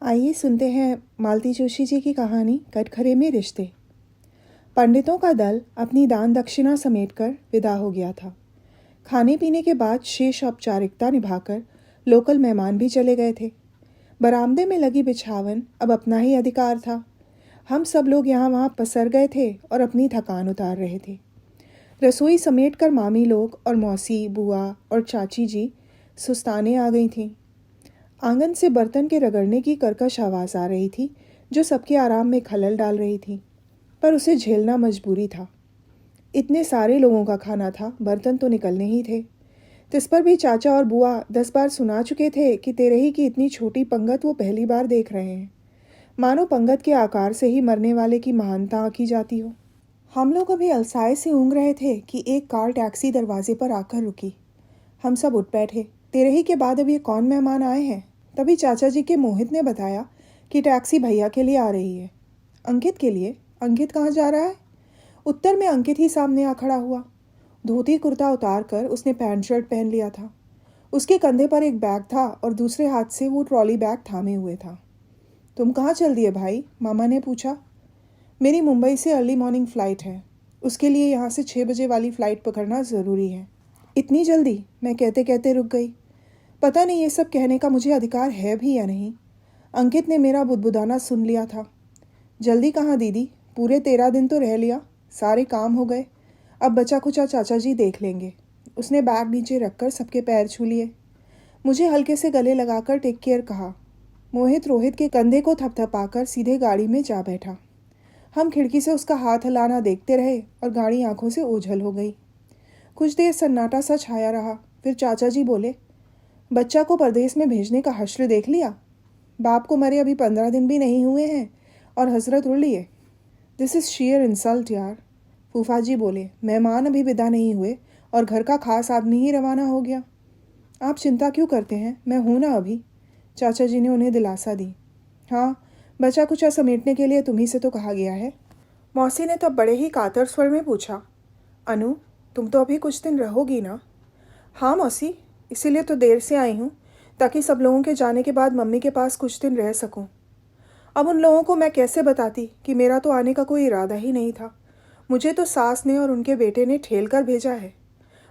आइए सुनते हैं मालती जोशी जी की कहानी कटघरे में रिश्ते। पंडितों का दल अपनी दान दक्षिणा समेटकर विदा हो गया था। खाने पीने के बाद शेष औपचारिकता निभाकर लोकल मेहमान भी चले गए थे। बरामदे में लगी बिछावन अब अपना ही अधिकार था। हम सब लोग यहाँ वहाँ पसर गए थे और अपनी थकान उतार रहे थे। रसोई समेट कर मामी लोग और मौसी, बुआ और चाची जी सुस्ताने आ गई थीं। आंगन से बर्तन के रगड़ने की कर्कश आवाज़ आ रही थी जो सबके आराम में खलल डाल रही थी, पर उसे झेलना मजबूरी था। इतने सारे लोगों का खाना था, बर्तन तो निकलने ही थे। तिस पर भी चाचा और बुआ 10 बार सुना चुके थे कि तेरे ही की इतनी छोटी पंगत वो पहली बार देख रहे हैं। मानो पंगत के आकार से ही मरने वाले की महानता आंकी जाती हो। हम लोग अभी अलसाए से ऊँग रहे थे कि एक कार टैक्सी दरवाजे पर आकर रुकी। हम सब उठ बैठे। तेरे ही के बाद अब ये कौन मेहमान आए हैं? तभी चाचा जी के मोहित ने बताया कि टैक्सी भैया के लिए आ रही है। अंकित के लिए? अंकित कहाँ जा रहा है? उत्तर में अंकित ही सामने आ खड़ा हुआ। धोती कुर्ता उतार कर उसने पैंट शर्ट पहन लिया था। उसके कंधे पर एक बैग था और दूसरे हाथ से वो ट्रॉली बैग थामे हुए था। तुम कहाँ चल दिए भाई? मामा ने पूछा। मेरी मुंबई से अर्ली मॉर्निंग फ़्लाइट है, उसके लिए यहाँ से 6 बजे वाली फ़्लाइट पकड़ना ज़रूरी है। इतनी जल्दी? मैं कहते कहते रुक गई। पता नहीं ये सब कहने का मुझे अधिकार है भी या नहीं। अंकित ने मेरा बुदबुदाना सुन लिया था। जल्दी कहाँ दीदी, पूरे 13 दिन तो रह लिया, सारे काम हो गए, अब बचा खुचा चाचा जी देख लेंगे। उसने बैग नीचे रखकर सबके पैर छू लिए। मुझे हल्के से गले लगाकर टेक केयर कहा। मोहित रोहित के कंधे को थपथपाकर सीधे गाड़ी में जा बैठा। हम खिड़की से उसका हाथ हिलाना देखते रहे और गाड़ी आंखों से ओझल हो गई। कुछ देर सन्नाटा सा छाया रहा। फिर चाचा जी बोले, बच्चा को परदेश में भेजने का हश्र देख लिया? बाप को मरे अभी 15 दिन भी नहीं हुए हैं और हजरत उड़ लिए। दिस इज़ शीयर इंसल्ट यार। फूफा जी बोले, मेहमान अभी विदा नहीं हुए और घर का खास आदमी ही रवाना हो गया। आप चिंता क्यों करते हैं, मैं हूँ ना अभी। चाचा जी ने उन्हें दिलासा दी। हाँ, बचा कुचा समेटने के लिए तुम्ही से तो कहा गया है। मौसी ने तब बड़े ही कातर स्वर में पूछा, अनु तुम तो अभी कुछ दिन रहोगी ना? हाँ मौसी, इसीलिए तो देर से आई हूँ, ताकि सब लोगों के जाने के बाद मम्मी के पास कुछ दिन रह सकूँ। अब उन लोगों को मैं कैसे बताती कि मेरा तो आने का कोई इरादा ही नहीं था। मुझे तो सास ने और उनके बेटे ने ठेल कर भेजा है।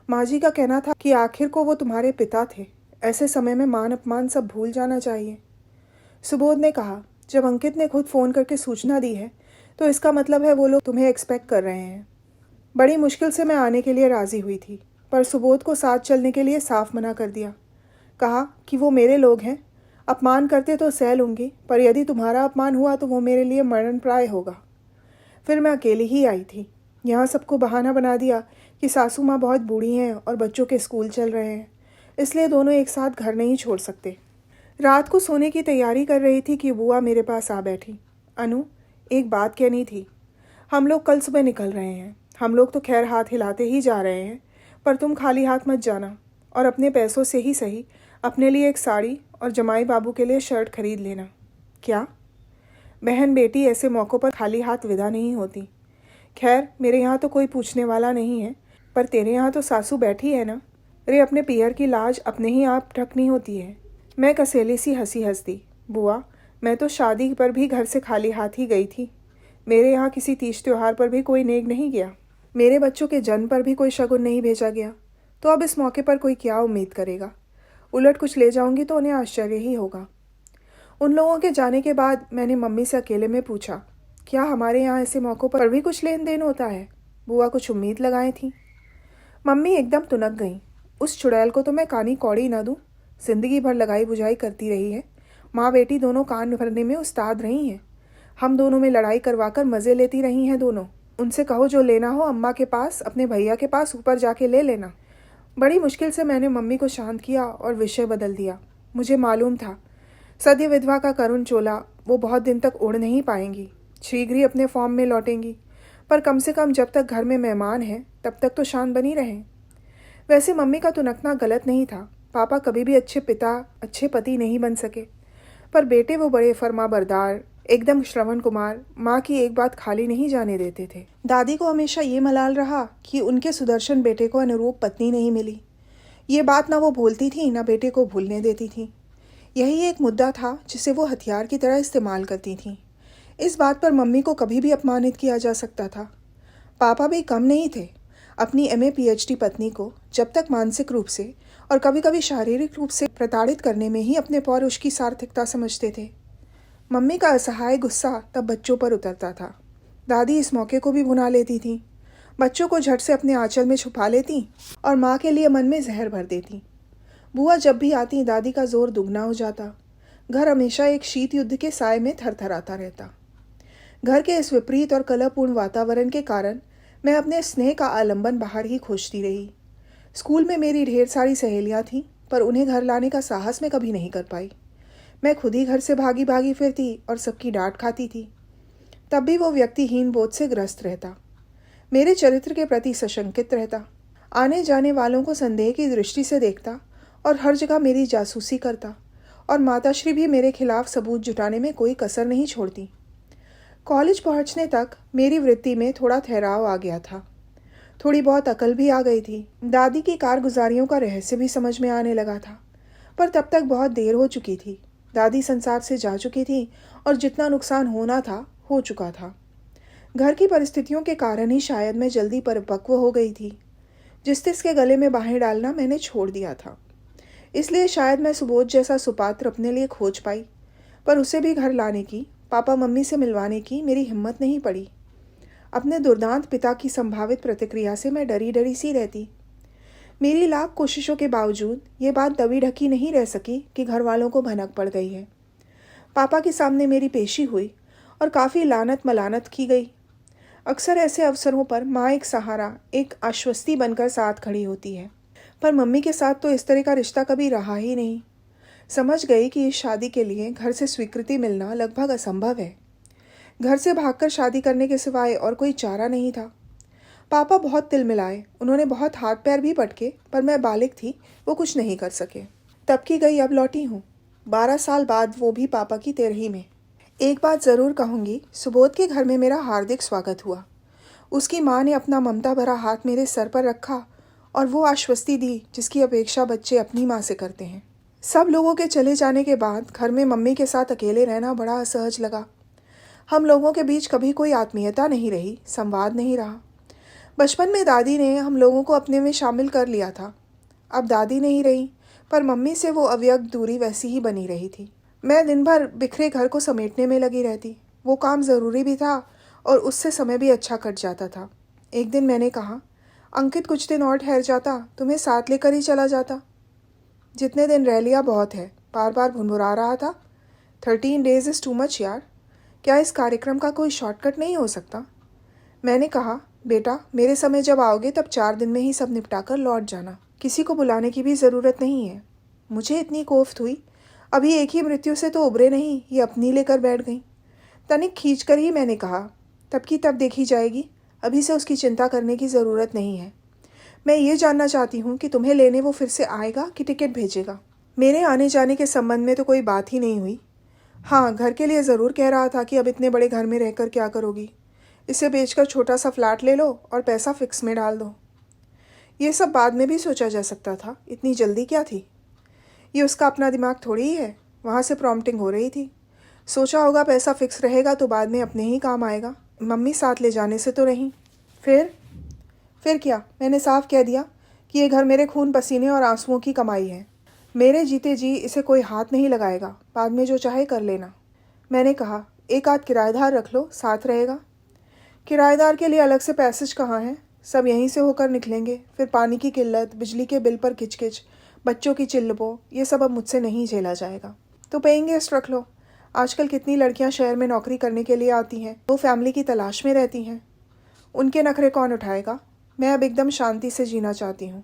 माँ जी का कहना था कि आखिर को वो तुम्हारे पिता थे, ऐसे समय में मान अपमान सब भूल जाना चाहिए। सुबोध ने कहा, जब अंकित ने खुद फ़ोन करके सूचना दी है तो इसका मतलब है वो लोग तुम्हें एक्सपेक्ट कर रहे हैं। बड़ी मुश्किल से मैं आने के लिए राज़ी हुई थी, पर सुबोध को साथ चलने के लिए साफ मना कर दिया। कहा कि वो मेरे लोग हैं, अपमान करते तो सह लूँगी, पर यदि तुम्हारा अपमान हुआ तो वो मेरे लिए मरण प्राय होगा। फिर मैं अकेली ही आई थी। यहाँ सबको बहाना बना दिया कि सासू माँ बहुत बूढ़ी हैं और बच्चों के स्कूल चल रहे हैं, इसलिए दोनों एक साथ घर नहीं छोड़ सकते। रात को सोने की तैयारी कर रही थी कि बुआ मेरे पास आ बैठी। अनु, एक बात कहनी थी। हम लोग कल सुबह निकल रहे हैं। हम लोग तो खैर हाथ हिलाते ही जा रहे हैं, पर तुम खाली हाथ मत जाना और अपने पैसों से ही सही अपने लिए एक साड़ी और जमाई बाबू के लिए शर्ट खरीद लेना। क्या? बहन बेटी ऐसे मौक़ों पर खाली हाथ विदा नहीं होती। खैर मेरे यहाँ तो कोई पूछने वाला नहीं है, पर तेरे यहाँ तो सासू बैठी है ना। अरे अपने पियर की लाज अपने ही आप ढकनी होती है। मैं कसेली सी हंसी हंस दी। बुआ, मैं तो शादी पर भी घर से खाली हाथ ही गई थी। मेरे यहाँ किसी तीज त्योहार पर भी कोई नेक नहीं गया। मेरे बच्चों के जन्म पर भी कोई शगुन नहीं भेजा गया, तो अब इस मौके पर कोई क्या उम्मीद करेगा। उलट कुछ ले जाऊंगी तो उन्हें आश्चर्य ही होगा। उन लोगों के जाने के बाद मैंने मम्मी से अकेले में पूछा, क्या हमारे यहाँ ऐसे मौक़ों पर भी कुछ लेन देन होता है? बुआ कुछ उम्मीद लगाई थी। मम्मी एकदम तुनक गई। उस चुड़ैल को तो मैं कानी कौड़ी ना दूँ। जिंदगी भर लगाई बुझाई करती रही है। माँ बेटी दोनों कान भरने में उस्ताद रही हैं। हम दोनों में लड़ाई करवा कर मज़े लेती रही हैं दोनों। उनसे कहो जो लेना हो अम्मा के पास, अपने भैया के पास ऊपर जाके ले लेना। बड़ी मुश्किल से मैंने मम्मी को शांत किया और विषय बदल दिया। मुझे मालूम था सद्य विधवा का करुण चोला वो बहुत दिन तक ओढ़ नहीं पाएंगी, शीघ्र ही अपने फॉर्म में लौटेंगी, पर कम से कम जब तक घर में मेहमान हैं तब तक तो शांत बनी रहें। वैसे मम्मी का तुनकना गलत नहीं था। पापा कभी भी अच्छे पिता, अच्छे पति नहीं बन सके, पर बेटे वो बड़े फरमाबरदार, एकदम श्रवण कुमार, माँ की एक बात खाली नहीं जाने देते थे। दादी को हमेशा ये मलाल रहा कि उनके सुदर्शन बेटे को अनुरूप पत्नी नहीं मिली। ये बात ना वो भूलती थी ना बेटे को भूलने देती थी। यही एक मुद्दा था जिसे वो हथियार की तरह इस्तेमाल करती थीं। इस बात पर मम्मी को कभी भी अपमानित किया जा सकता था। पापा भी कम नहीं थे। अपनी एमए पीएचडी पत्नी को जब तक मानसिक रूप से और कभी कभी शारीरिक रूप से प्रताड़ित करने में ही अपने पौरुष की सार्थकता समझते थे। मम्मी का असहाय गुस्सा तब बच्चों पर उतरता था। दादी इस मौके को भी भुना लेती थीं। बच्चों को झट से अपने आंचल में छुपा लेती और माँ के लिए मन में जहर भर देती। बुआ जब भी आती दादी का जोर दुगना हो जाता। घर हमेशा एक शीत युद्ध के साए में थरथराता रहता। घर के इस विपरीत और कलहपूर्ण वातावरण के कारण मैं अपने स्नेह का आलंबन बाहर ही खोजती रही। स्कूल में मेरी ढेर सारी सहेलियां थीं, पर उन्हें घर लाने का साहस मैं कभी नहीं कर पाई। मैं खुद ही घर से भागी भागी फिरती और सबकी डांट खाती थी। तब भी वो व्यक्तिहीन बोध से ग्रस्त रहता, मेरे चरित्र के प्रति सशंकित रहता, आने जाने वालों को संदेह की दृष्टि से देखता और हर जगह मेरी जासूसी करता, और माताश्री भी मेरे खिलाफ सबूत जुटाने में कोई कसर नहीं छोड़ती। कॉलेज पहुंचने तक मेरी वृत्ति में थोड़ा ठहराव आ गया था। थोड़ी बहुत अकल भी आ गई थी। दादी की कारगुजारियों का रहस्य भी समझ में आने लगा था, पर तब तक बहुत देर हो चुकी थी। दादी संसार से जा चुकी थी और जितना नुकसान होना था हो चुका था। घर की परिस्थितियों के कारण ही शायद मैं जल्दी परिपक्व हो गई थी। जिस के गले में बाहें डालना मैंने छोड़ दिया था। इसलिए शायद मैं सुबोध जैसा सुपात्र अपने लिए खोज पाई, पर उसे भी घर लाने की, पापा मम्मी से मिलवाने की मेरी हिम्मत नहीं पड़ी। अपने दुर्दांत पिता की संभावित प्रतिक्रिया से मैं डरी डरी सी रहती। मेरी लाख कोशिशों के बावजूद ये बात दबी ढकी नहीं रह सकी कि घर वालों को भनक पड़ गई है। पापा के सामने मेरी पेशी हुई और काफ़ी लानत मलानत की गई। अक्सर ऐसे अवसरों पर माँ एक सहारा, एक आश्वस्ति बनकर साथ खड़ी होती है, पर मम्मी के साथ तो इस तरह का रिश्ता कभी रहा ही नहीं। समझ गई कि इस शादी के लिए घर से स्वीकृति मिलना लगभग असंभव है। घर से भागकर शादी करने के सिवाय और कोई चारा नहीं था। पापा बहुत तिलमिलाए, उन्होंने बहुत हाथ पैर भी पटके, पर मैं बालिग थी, वो कुछ नहीं कर सके। तब की गई अब लौटी हूँ, 12 साल बाद, वो भी पापा की तेरही में। एक बात ज़रूर कहूँगी, सुबोध के घर में मेरा हार्दिक स्वागत हुआ। उसकी माँ ने अपना ममता भरा हाथ मेरे सर पर रखा और वो आश्वस्ति दी जिसकी अपेक्षा बच्चे अपनी माँ से करते हैं। सब लोगों के चले जाने के बाद घर में मम्मी के साथ अकेले रहना बड़ा असहज लगा। हम लोगों के बीच कभी कोई आत्मीयता नहीं रही, संवाद नहीं रहा। बचपन में दादी ने हम लोगों को अपने में शामिल कर लिया था। अब दादी नहीं रही, पर मम्मी से वो अव्यक्त दूरी वैसी ही बनी रही थी। मैं दिन भर बिखरे घर को समेटने में लगी रहती। वो काम ज़रूरी भी था और उससे समय भी अच्छा कट जाता था। एक दिन मैंने कहा, अंकित कुछ दिन और ठहर जाता, तुम्हें साथ लेकर ही चला जाता। जितने दिन रह लिया बहुत है, बार बार भुनभुरा रहा था। 13 days इज़ टू मच यार। क्या इस कार्यक्रम का कोई शॉर्टकट नहीं हो सकता? मैंने कहा, बेटा मेरे समय जब आओगे तब 4 दिन में ही सब निपटाकर लौट जाना। किसी को बुलाने की भी ज़रूरत नहीं है। मुझे इतनी कोफ्त हुई, अभी एक ही मृत्यु से तो उबरे नहीं, ये अपनी लेकर बैठ गई। तनिक खींच कर ही मैंने कहा, तब की तब देखी जाएगी, अभी से उसकी चिंता करने की ज़रूरत नहीं है। मैं ये जानना चाहती हूँ कि तुम्हें लेने वो फिर से आएगा कि टिकट भेजेगा। मेरे आने जाने के संबंध में तो कोई बात ही नहीं हुई। हाँ, घर के लिए ज़रूर कह रहा था कि अब इतने बड़े घर में रहकर क्या करोगी, इसे बेचकर छोटा सा फ्लैट ले लो और पैसा फिक्स में डाल दो। ये सब बाद में भी सोचा जा सकता था, इतनी जल्दी क्या थी? ये उसका अपना दिमाग थोड़ी ही है, वहाँ से प्रॉम्प्टिंग हो रही थी। सोचा होगा पैसा फिक्स रहेगा तो बाद में अपने ही काम आएगा, मम्मी साथ ले जाने से तो नहीं। फिर क्या, मैंने साफ कह दिया कि ये घर मेरे खून पसीने और आंसुओं की कमाई है। मेरे जीते जी इसे कोई हाथ नहीं लगाएगा, बाद में जो चाहे कर लेना। मैंने कहा, एक आध किराएदार रख लो, साथ रहेगा। किराएदार के लिए अलग से पैसेज कहाँ है, सब यहीं से होकर निकलेंगे। फिर पानी की किल्लत, बिजली के बिल पर किचकिच, बच्चों की चिल्लबो, ये सब अब मुझसे नहीं झेला जाएगा। तो पेइंग गेस्ट रख लो। आजकल कितनी लड़कियां शहर में नौकरी करने के लिए आती हैं, वो फैमिली की तलाश में रहती हैं। उनके नखरे कौन उठाएगा? मैं अब एकदम शांति से जीना चाहती हूँ।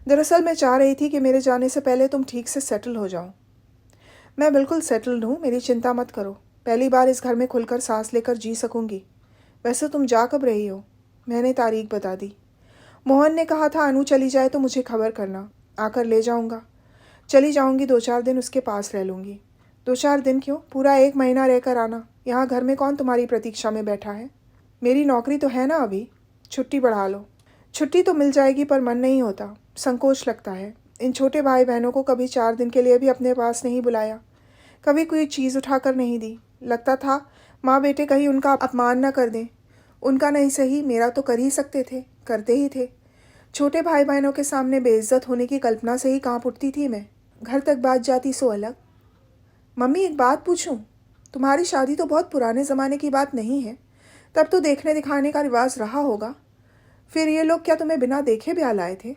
दरअसल मैं चाह रही थी कि मेरे जाने से पहले तुम ठीक से सेटल हो जाओ। मैं बिल्कुल सेटल्ड हूँ, मेरी चिंता मत करो। पहली बार इस घर में खुलकर सांस लेकर जी सकूँगी। वैसे तुम जा कब रही हो? मैंने तारीख बता दी। मोहन ने कहा था अनु चली जाए तो मुझे खबर करना, आकर ले जाऊँगा। चली जाऊँगी, 2-4 दिन उसके पास रह लूँगी। 2-4 दिन क्यों, पूरा 1 महीना रहकर आना। यहाँ घर में कौन तुम्हारी प्रतीक्षा में बैठा है? मेरी नौकरी तो है ना अभी, छुट्टी बढ़ा लो। छुट्टी तो मिल जाएगी पर मन नहीं होता, संकोच लगता है। इन छोटे भाई बहनों को कभी 4 दिन के लिए भी अपने पास नहीं बुलाया, कभी कोई चीज़ उठाकर नहीं दी। लगता था माँ बेटे कहीं उनका अपमान न कर दें। उनका नहीं सही, मेरा तो कर ही सकते थे, करते ही थे। छोटे भाई बहनों के सामने बेइज्जत होने की कल्पना से ही कांप उठती थी मैं। घर तक बात जाती सो अलग। मम्मी एक बात पूछूं? तुम्हारी शादी तो बहुत पुराने ज़माने की बात नहीं है, तब तो देखने दिखाने का रिवाज रहा होगा। फिर ये लोग क्या तुम्हें बिना देखे ब्याह लाए थे?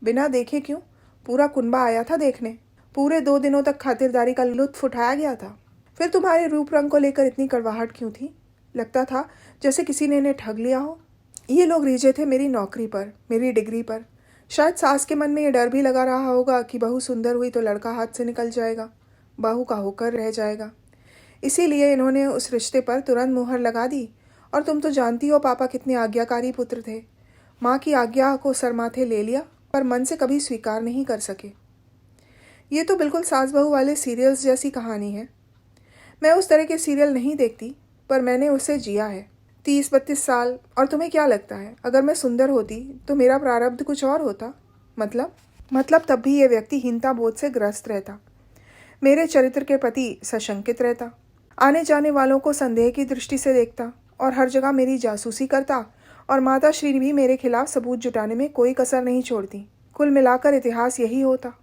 बिना देखे क्यों, पूरा कुनबा आया था देखने। पूरे 2 दिनों तक खातिरदारी का लुत्फ उठाया गया था। फिर तुम्हारे रूप रंग को लेकर इतनी कड़वाहट क्यों थी? लगता था जैसे किसी ने इन्हें ठग लिया हो। ये लोग रीझे थे मेरी नौकरी पर, मेरी डिग्री पर। शायद सास के मन में ये डर भी लगा रहा होगा कि बहू सुंदर हुई तो लड़का हाथ से निकल जाएगा, बहू का होकर रह जाएगा। इसीलिए इन्होंने उस रिश्ते पर तुरंत मुहर लगा दी। और तुम तो जानती हो पापा कितने आज्ञाकारी पुत्र थे। माँ की आज्ञा को सरमाथे ले लिया, पर मन से कभी स्वीकार नहीं कर सके। ये तो बिल्कुल सास बहू वाले सीरियल्स जैसी कहानी है। मैं उस तरह के सीरियल नहीं देखती, पर मैंने उसे जिया है। 30-32 साल। और तुम्हें क्या लगता है, अगर मैं सुंदर होती तो मेरा प्रारब्ध कुछ और होता? मतलब तब भी ये व्यक्ति हीनता बोध से ग्रस्त रहता, मेरे चरित्र के प्रति सशंकित रहता, आने जाने वालों को संदेह की दृष्टि से देखता और हर जगह मेरी जासूसी करता। और माता श्री भी मेरे खिलाफ सबूत जुटाने में कोई कसर नहीं छोड़ती। कुल मिलाकर इतिहास यही होता।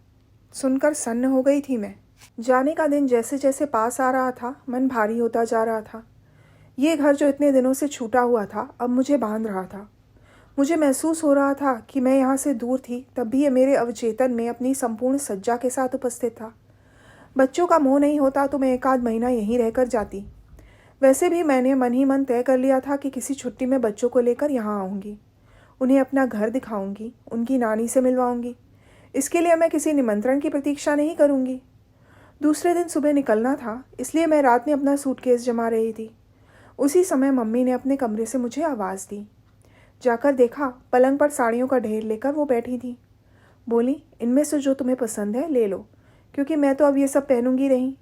सुनकर सन्न हो गई थी मैं। जाने का दिन जैसे जैसे पास आ रहा था, मन भारी होता जा रहा था। ये घर जो इतने दिनों से छूटा हुआ था, अब मुझे बांध रहा था। मुझे महसूस हो रहा था कि मैं यहाँ से दूर थी, तब भी ये मेरे अवचेतन में अपनी संपूर्ण सज्जा के साथ उपस्थित था। बच्चों का मोह नहीं होता तो मैं 1 आध महीना यहीं रहकर जाती। वैसे भी मैंने मन ही मन तय कर लिया था कि किसी छुट्टी में बच्चों को लेकर यहाँ आऊँगी, उन्हें अपना घर दिखाऊंगी, उनकी नानी से मिलवाऊंगी। इसके लिए मैं किसी निमंत्रण की प्रतीक्षा नहीं करूँगी। दूसरे दिन सुबह निकलना था, इसलिए मैं रात में अपना सूटकेस जमा रही थी। उसी समय मम्मी ने अपने कमरे से मुझे आवाज़ दी। जाकर देखा, पलंग पर साड़ियों का ढेर लेकर वो बैठी थी। बोली, इनमें से जो तुम्हें पसंद है ले लो, क्योंकि मैं तो अब ये सब पहनूंगी नहीं।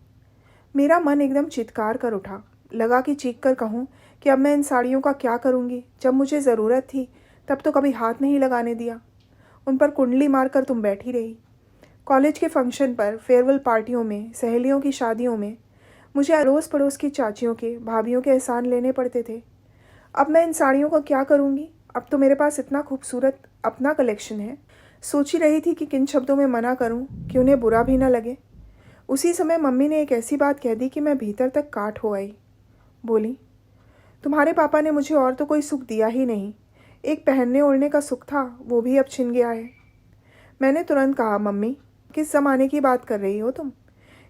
मेरा मन एकदम चित्कार कर उठा। लगा कि चीख कर कहूँ कि अब मैं इन साड़ियों का क्या करूँगी। जब मुझे ज़रूरत थी तब तो कभी हाथ नहीं लगाने दिया। उन पर कुंडली मारकर तुम बैठी रही। कॉलेज के फंक्शन पर, फेयरवेल पार्टियों में, सहेलियों की शादियों में मुझे अड़ोस पड़ोस की चाचियों के, भाभियों के एहसान लेने पड़ते थे। अब मैं इन साड़ियों का क्या करूँगी? अब तो मेरे पास इतना खूबसूरत अपना कलेक्शन है। सोच ही रही थी कि किन शब्दों में मना करूँ कि उन्हें बुरा भी न लगे। उसी समय मम्मी ने एक ऐसी बात कह दी कि मैं भीतर तक काट हो आई। बोली, तुम्हारे पापा ने मुझे और तो कोई सुख दिया ही नहीं। एक पहनने ओढ़ने का सुख था, वो भी अब छिन गया है। मैंने तुरंत कहा, मम्मी किस ज़माने की बात कर रही हो तुम?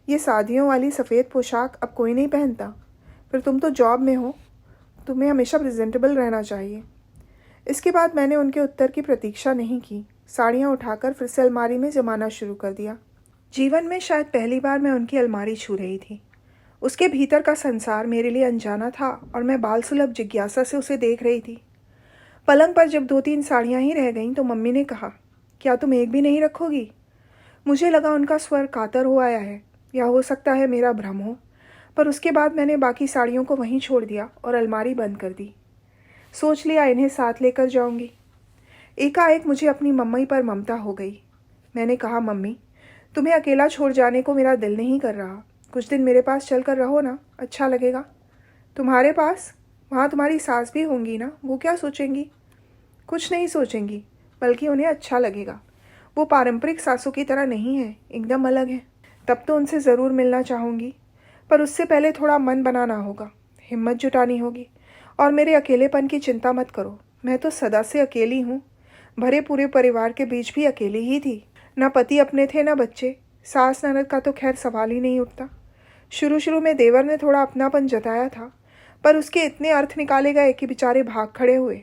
ये शादियों वाली सफ़ेद पोशाक अब कोई नहीं पहनता। फिर तुम तो जॉब में हो, तुम्हें हमेशा प्रेजेंटेबल रहना चाहिए। इसके बाद मैंने उनके उत्तर की प्रतीक्षा नहीं की। साड़ियाँ उठाकर फिर से अलमारी में जमाना शुरू कर दिया। जीवन में शायद पहली बार मैं उनकी अलमारी छू रही थी। उसके भीतर का संसार मेरे लिए अनजाना था और मैं बाल सुलभ जिज्ञासा से उसे देख रही थी। पलंग पर जब 2-3 साड़ियाँ ही रह गईं तो मम्मी ने कहा, क्या तुम एक भी नहीं रखोगी? मुझे लगा उनका स्वर कातर हो आया है, या हो सकता है मेरा भ्रम हो। पर उसके बाद मैंने बाकी साड़ियों को वहीं छोड़ दिया और अलमारी बंद कर दी। सोच लिया इन्हें साथ लेकर जाऊंगी। एकाएक मुझे अपनी मम्मी पर ममता हो गई। मैंने कहा, मम्मी तुम्हें अकेला छोड़ जाने को मेरा दिल नहीं कर रहा। कुछ दिन मेरे पास चल कर रहो ना, अच्छा लगेगा। तुम्हारे पास? वहाँ तुम्हारी सास भी होंगी ना, वो क्या सोचेंगी? कुछ नहीं सोचेंगी, बल्कि उन्हें अच्छा लगेगा। वो पारंपरिक सासों की तरह नहीं है, एकदम अलग है। तब तो उनसे ज़रूर मिलना चाहूँगी, पर उससे पहले थोड़ा मन बनाना होगा, हिम्मत जुटानी होगी। और मेरे अकेलेपन की चिंता मत करो, मैं तो सदा से अकेली हूँ। भरे पूरे परिवार के बीच भी अकेली ही थी। ना पति अपने थे, ना बच्चे। सास ननद का तो खैर सवाल ही नहीं उठता। शुरू में देवर ने थोड़ा अपनापन जताया था, पर उसके इतने अर्थ निकाले गए कि बेचारे भाग खड़े हुए।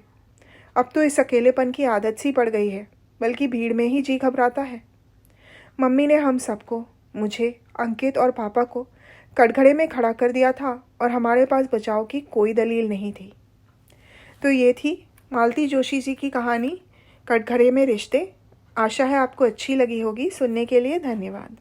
अब तो इस अकेलेपन की आदत सी पड़ गई है, बल्कि भीड़ में ही जी घबराता है। मम्मी ने हम सबको, मुझे, अंकित और पापा को कटघरे में खड़ा कर दिया था और हमारे पास बचाव की कोई दलील नहीं थी। तो ये थी मालती जोशी जी की कहानी, कटघरे में रिश्ते। आशा है आपको अच्छी लगी होगी। सुनने के लिए धन्यवाद।